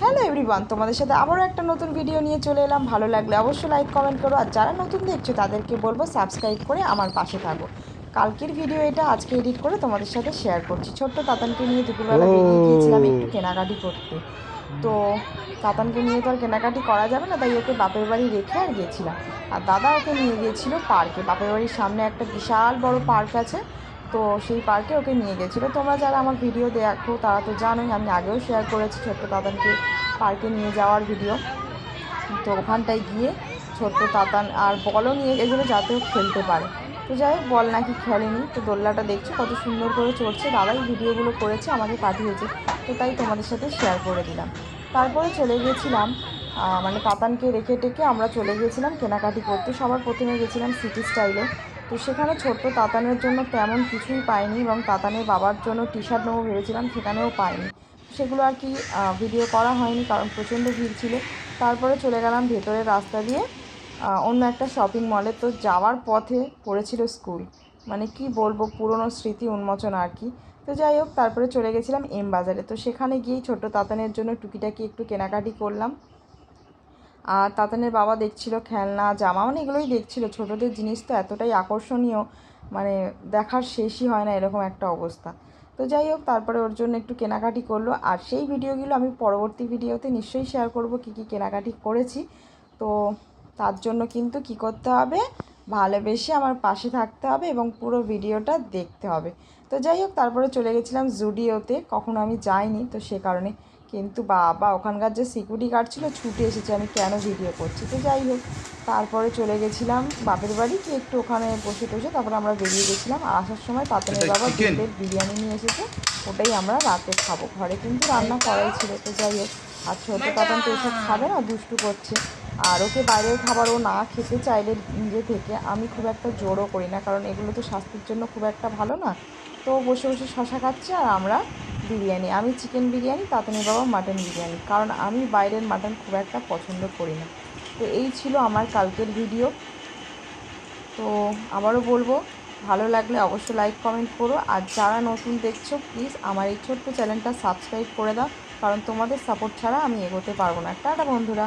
Hello everyone, তোমাদের সাথে আবারও একটা নতুন ভিডিও নিয়ে চলে এলাম। ভালো লাগলে অবশ্যই লাইক কমেন্ট করো, আর যারা নতুন দেখছো তাদেরকে বলবো সাবস্ক্রাইব করে আমার পাশে থাকো। কালকের ভিডিও এটা আজকে এডিট করে তোমাদের সাথে শেয়ার করছি। ছোট্ট তাতানকে নিয়ে দুপুরবেলা বেরিয়ে গিয়েছিলাম একটু কেনাকাটি করতে। তো তাতানকে নিয়ে তো আর কেনাকাটি করা যাবে না, তাই ওকে বাপের বাড়ি রেখে আর গিয়েছিলাম। আর দাদা ওকে নিয়ে গিয়েছিল পার্কে। বাপের বাড়ির সামনে একটা বিশাল বড় পার্ক আছে, তো সেই পার্কে ওকে নিয়ে গেছিলো। তোমরা যারা আমার ভিডিও দেখো তারা তো জানোই, আমি আগেও শেয়ার করেছি ছোট্ট তাতানকে পার্কে নিয়ে যাওয়ার ভিডিও। তো ওখানটায় গিয়ে ছোট্ট তাতান আর বলও নিয়ে গেছিলো যাতে ও খেলতে পারে। তো যাই হোক, বল নাকি খেলেনি। তো দোলনাটা দেখছো কত সুন্দর করে চড়ছে, দাদাই ভিডিওগুলো করেছে আমাকে পাঠিয়েছে, তো তাই তোমাদের সাথে শেয়ার করে দিলাম। তারপরে চলে গিয়েছিলাম মানে তাতানকে রেখে টেকে আমরা চলে গিয়েছিলাম কেনাকাটি করতে। সবার প্রথমে গেছিলাম সিটি স্টাইলে। তো সেখানে ছোট্ট তাতানের জন্য তেমন কিছুই পাইনি, এবং তাতানের বাবার জন্য টি শার্ট নেবো ভেবেছিলাম, সেখানেও পাইনি। সেগুলো আর কি ভিডিও করা হয়নি, কারণ প্রচণ্ড ভিড় ছিল। তারপরে চলে গেলাম ভেতরের রাস্তা দিয়ে অন্য একটা শপিং মলে। তো যাওয়ার পথে পড়েছিল স্কুল, মানে কি বলবো, পুরনো স্মৃতি উন্মোচন আর কি। তো যাই হোক, তারপরে চলে গেছিলাম এম বাজারে। তো সেখানে গিয়েই ছোট্ট তাতানের জন্য টুকিটাকি একটু কেনাকাটি করলাম। আর তাতানের বাবা দেখছিল খেলনা জামা, মানে এগুলোই দেখছিল। ছোটোদের জিনিস তো এতটাই আকর্ষণীয়, মানে দেখার শেষই হয় না এরকম একটা অবস্থা। তো যাই হোক, তারপরে ওর জন্য একটু কেনাকাটি করলো। আর সেই ভিডিওগুলো আমি পরবর্তী ভিডিওতে নিশ্চয়ই শেয়ার করব কী কী কেনাকাটি করেছি। তো তার জন্য কিন্তু কী করতে হবে, ভালোবেসে আমার পাশে থাকতে হবে এবং পুরো ভিডিওটা দেখতে হবে। তো যাই হোক, তারপরে চলে গেছিলাম জুডিওতে। কখনো আমি যাইনি, তো সে কারণে। কিন্তু বাবা, ওখানকার যে সিকিউরিটি গার্ড ছিল ছুটে এসেছে আমি কেন ভিডিও করছি। তো যাই হোক, তারপরে চলে গেছিলাম বাপের বাড়ি, কি একটু ওখানে বসে টসে তারপরে আমরা বেরিয়ে গেছিলাম। আর আসার সময় তাতানের বাবা 2 প্লেট বিরিয়ানি নিয়ে এসেছে, ওটাই আমরা রাতে খাবো। ঘরে কিন্তু রান্না করাই ছিল। তো যাই হোক, আর ছোটো তাতান তো এসব খাবে না, দুষ্টু করছে। আর ওকে বাইরের খাবার ও না খেতে চাইলে নিজে থেকে, আমি খুব একটা জোরও করি না, কারণ এগুলো তো স্বাস্থ্যের জন্য খুব একটা ভালো না। তো বসে বসে শশা খাচ্ছে আর আমরা বিরিয়ানি, আমি চিকেন বিরিয়ানি, তাতানের বাবা মাটন বিরিয়ানি, কারণ আমি বাইরের মাটন খুব একটা পছন্দ করি না। তো এই ছিল আমার কালকের ভিডিও। তো আবারও বলবো, ভালো লাগলে অবশ্যই লাইক কমেন্ট করো, আর যারা নতুন দেখছো প্লিজ আমার এই ছোট্ট চ্যানেলটা সাবস্ক্রাইব করে দাও, কারণ তোমাদের সাপোর্ট ছাড়া আমি এগোতে পারবো না। টাটা বন্ধুরা।